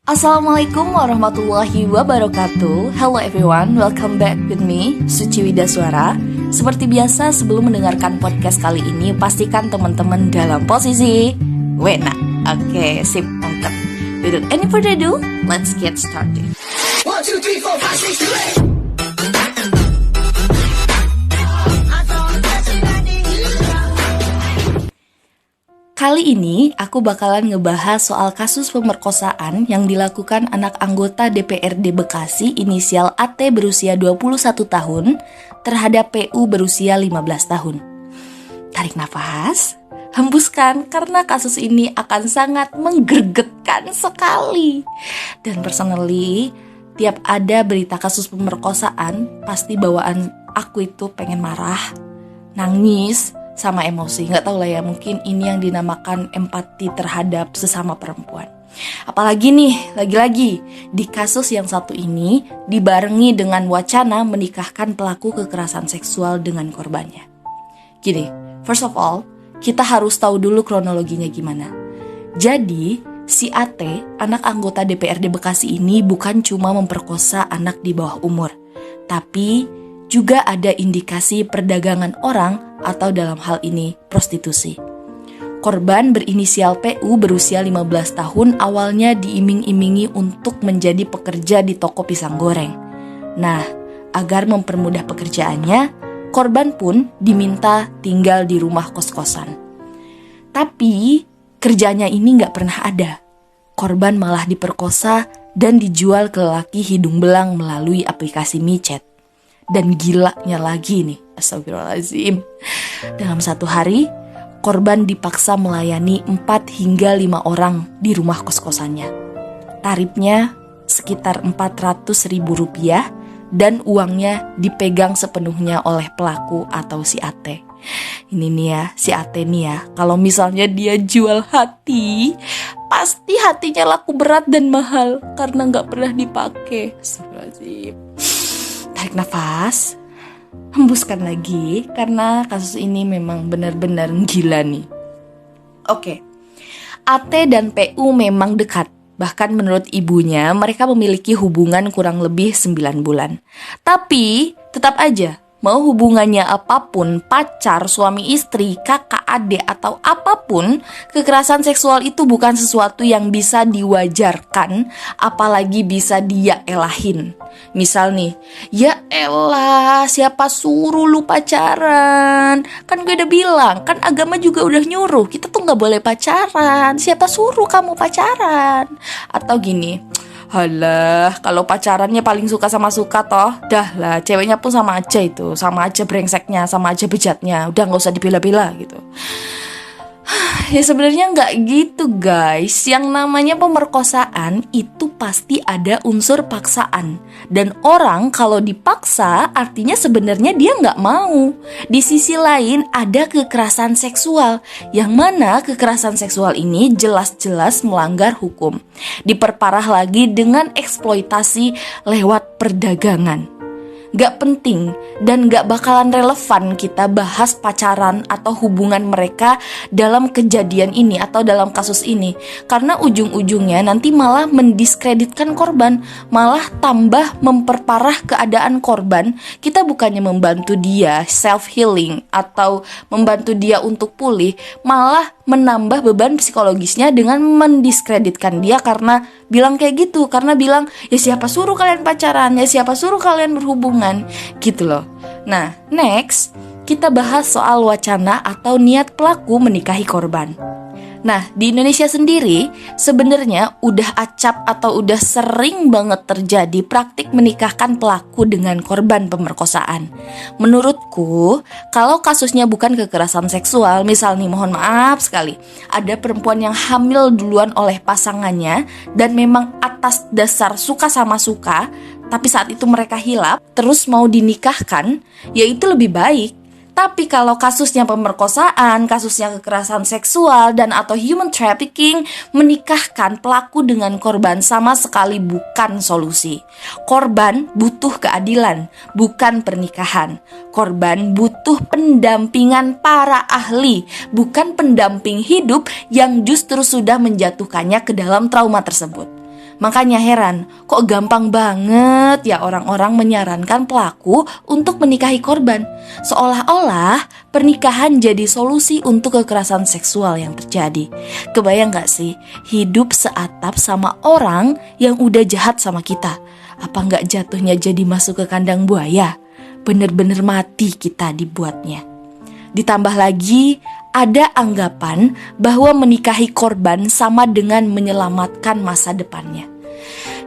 Assalamualaikum warahmatullahi wabarakatuh. Hello everyone, welcome back with me, Suci Widaswara. Seperti biasa, sebelum mendengarkan podcast kali ini, pastikan teman-teman dalam posisi wena. Oke, sip, mantap. Without any further ado, let's get started. 1, 2, 3, 4, 5, 6, 7, 8. Kali ini aku bakalan ngebahas soal kasus pemerkosaan yang dilakukan anak anggota DPRD Bekasi inisial AT berusia 21 tahun terhadap PU berusia 15 tahun. Tarik nafas, hembuskan karena kasus ini akan sangat menggergetkan sekali. Dan personally, tiap ada berita kasus pemerkosaan, pasti bawaan aku itu pengen marah, nangis, sama emosi. Nggak tahu lah ya, mungkin ini yang dinamakan empati terhadap sesama perempuan. Apalagi nih, lagi-lagi di kasus yang satu ini dibarengi dengan wacana menikahkan pelaku kekerasan seksual dengan korbannya. Gini, first of all, kita harus tahu dulu kronologinya gimana. Jadi, si AT, anak anggota DPRD Bekasi ini bukan cuma memperkosa anak di bawah umur, tapi juga ada indikasi perdagangan orang atau dalam hal ini prostitusi. Korban berinisial PU berusia 15 tahun awalnya diiming-imingi untuk menjadi pekerja di toko pisang goreng. Nah, agar mempermudah pekerjaannya, korban pun diminta tinggal di rumah kos-kosan. Tapi, kerjanya ini nggak pernah ada. Korban malah diperkosa dan dijual ke lelaki hidung belang melalui aplikasi micet. Dan gilanya lagi nih, astagfirullahaladzim, dalam satu hari, korban dipaksa melayani 4 hingga 5 orang di rumah kos-kosannya. Tarifnya sekitar Rp400.000 dan uangnya dipegang sepenuhnya oleh pelaku atau si AT. Ini nih ya, si AT nih ya, kalau misalnya dia jual hati, pasti hatinya laku berat dan mahal karena gak pernah dipakai. Astagfirullahaladzim. Tarik nafas, hembuskan lagi karena kasus ini memang benar-benar gila nih. Oke, AT dan PU memang dekat. Bahkan menurut ibunya mereka memiliki hubungan kurang lebih 9 bulan. Tapi tetap aja, mau hubungannya apapun, pacar, suami istri, kakak, adik, atau apapun, kekerasan seksual itu bukan sesuatu yang bisa diwajarkan, apalagi bisa dia elahin. Misal nih, ya elah, siapa suruh lu pacaran? Kan gue udah bilang, kan agama juga udah nyuruh, kita tuh gak boleh pacaran. Siapa suruh kamu pacaran? Atau gini, halah, kalau pacarannya paling suka sama suka toh, dah lah, ceweknya pun sama aja itu, sama aja brengseknya, sama aja bejatnya, udah gak usah dibela-bela gitu. Ya sebenarnya nggak gitu guys. Yang namanya pemerkosaan itu pasti ada unsur paksaan. Dan orang kalau dipaksa artinya sebenarnya dia nggak mau. Di sisi lain ada kekerasan seksual, yang mana kekerasan seksual ini jelas-jelas melanggar hukum. Diperparah lagi dengan eksploitasi lewat perdagangan. Gak penting dan gak bakalan relevan kita bahas pacaran atau hubungan mereka dalam kejadian ini atau dalam kasus ini. Karena ujung-ujungnya nanti malah mendiskreditkan korban, malah tambah memperparah keadaan korban. Kita bukannya membantu dia self-healing atau membantu dia untuk pulih, malah menambah beban psikologisnya dengan mendiskreditkan dia karena bilang kayak gitu, karena bilang ya siapa suruh kalian pacaran, ya siapa suruh kalian berhubungan, gitu loh. Nah, next kita bahas soal wacana atau niat pelaku menikahi korban. Nah, di Indonesia sendiri sebenarnya udah acap atau udah sering banget terjadi praktik menikahkan pelaku dengan korban pemerkosaan. Menurutku, kalau kasusnya bukan kekerasan seksual, misal nih mohon maaf sekali, ada perempuan yang hamil duluan oleh pasangannya dan memang atas dasar suka sama suka, tapi saat itu mereka hilap, terus mau dinikahkan, ya itu lebih baik. Tapi kalau kasusnya pemerkosaan, kasusnya kekerasan seksual dan atau human trafficking, menikahkan pelaku dengan korban sama sekali bukan solusi. Korban butuh keadilan, bukan pernikahan. Korban butuh pendampingan para ahli, bukan pendamping hidup yang justru sudah menjatuhkannya ke dalam trauma tersebut. Makanya heran, kok gampang banget ya orang-orang menyarankan pelaku untuk menikahi korban. Seolah-olah pernikahan jadi solusi untuk kekerasan seksual yang terjadi. Kebayang gak sih, hidup seatap sama orang yang udah jahat sama kita? Apa gak jatuhnya jadi masuk ke kandang buaya? Bener-bener mati kita dibuatnya. Ditambah lagi, ada anggapan bahwa menikahi korban sama dengan menyelamatkan masa depannya.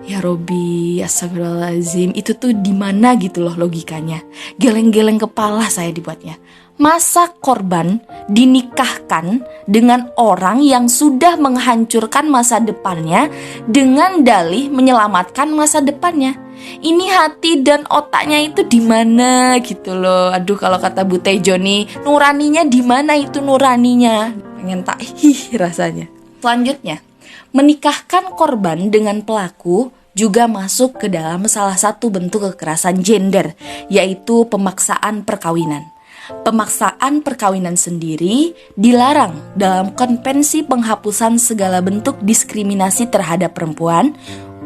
Ya Robi, astagfirullahaladzim, itu tuh di mana gitu loh logikanya. Geleng-geleng kepala saya dibuatnya. Masa korban dinikahkan dengan orang yang sudah menghancurkan masa depannya dengan dalih menyelamatkan masa depannya. Ini hati dan otaknya itu di mana gitu loh. Aduh, kalau kata Bu Tejo nih, nuraninya di mana itu nuraninya? Pengen tak rasanya. Selanjutnya, menikahkan korban dengan pelaku juga masuk ke dalam salah satu bentuk kekerasan gender, yaitu pemaksaan perkawinan. Pemaksaan perkawinan sendiri dilarang dalam Konvensi Penghapusan Segala Bentuk Diskriminasi Terhadap Perempuan,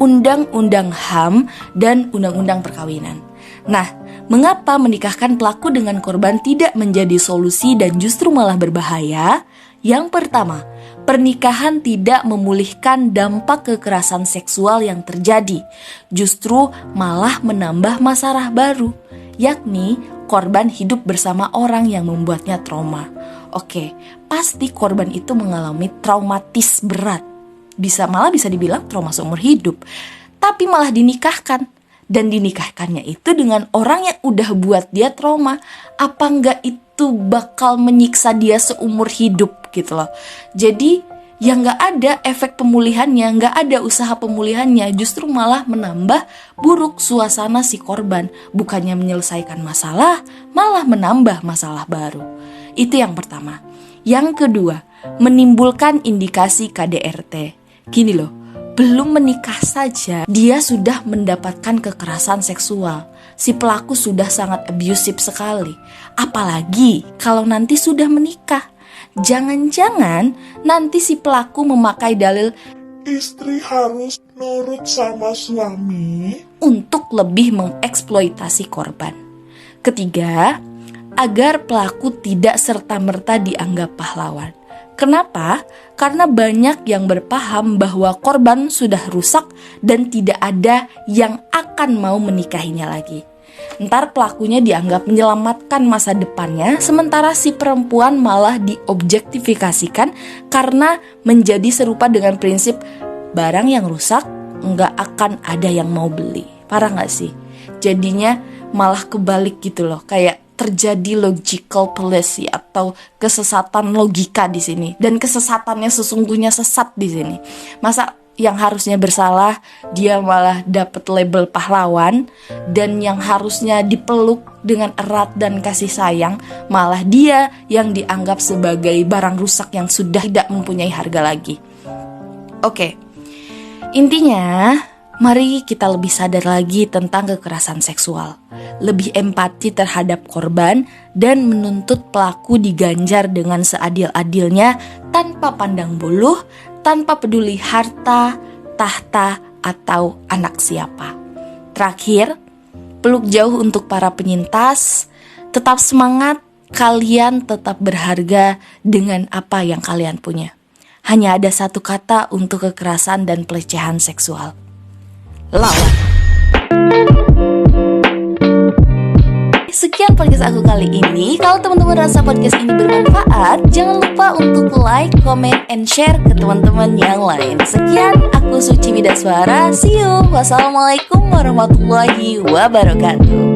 Undang-Undang HAM, dan Undang-Undang Perkawinan. Nah, mengapa menikahkan pelaku dengan korban tidak menjadi solusi dan justru malah berbahaya? Yang pertama, pernikahan tidak memulihkan dampak kekerasan seksual yang terjadi, justru malah menambah masalah baru, yakni korban hidup bersama orang yang membuatnya trauma. Oke, pasti korban itu mengalami traumatis berat. Malah bisa dibilang trauma seumur hidup. Tapi malah dinikahkan. Dan dinikahkannya itu dengan orang yang udah buat dia trauma. Apa enggak itu bakal menyiksa dia seumur hidup gitu loh. Jadi ya nggak ada efek pemulihannya, nggak ada usaha pemulihannya, justru malah menambah buruk suasana si korban. Bukannya menyelesaikan masalah, malah menambah masalah baru. Itu yang pertama. Yang kedua, menimbulkan indikasi KDRT. Gini loh, belum menikah saja dia sudah mendapatkan kekerasan seksual. Si pelaku sudah sangat abusive sekali. Apalagi kalau nanti sudah menikah. Jangan-jangan nanti si pelaku memakai dalil istri harus nurut sama suami untuk lebih mengeksploitasi korban. Ketiga, agar pelaku tidak serta-merta dianggap pahlawan. Kenapa? Karena banyak yang berpaham bahwa korban sudah rusak dan tidak ada yang akan mau menikahinya lagi. Ntar pelakunya dianggap menyelamatkan masa depannya, sementara si perempuan malah diobjektifikasikan karena menjadi serupa dengan prinsip barang yang rusak nggak akan ada yang mau beli. Parah nggak sih? Jadinya malah kebalik gitu loh, kayak terjadi logical fallacy atau kesesatan logika di sini, dan kesesatannya sesungguhnya sesat di sini. Masa yang harusnya bersalah dia malah dapat label pahlawan, dan yang harusnya dipeluk dengan erat dan kasih sayang malah dia yang dianggap sebagai barang rusak yang sudah tidak mempunyai harga lagi. Oke, intinya mari kita lebih sadar lagi tentang kekerasan seksual, lebih empati terhadap korban, dan menuntut pelaku diganjar dengan seadil-adilnya tanpa pandang buluh, tanpa peduli harta, tahta, atau anak siapa. Terakhir, peluk jauh untuk para penyintas, tetap semangat, kalian tetap berharga dengan apa yang kalian punya. Hanya ada satu kata untuk kekerasan dan pelecehan seksual: lawan. Sekian podcast aku kali ini. Kalau teman-teman rasa podcast ini bermanfaat, jangan lupa untuk like, comment, and share ke teman-teman yang lain. Sekian, aku Suci Widaswara. See you. Wassalamualaikum warahmatullahi wabarakatuh.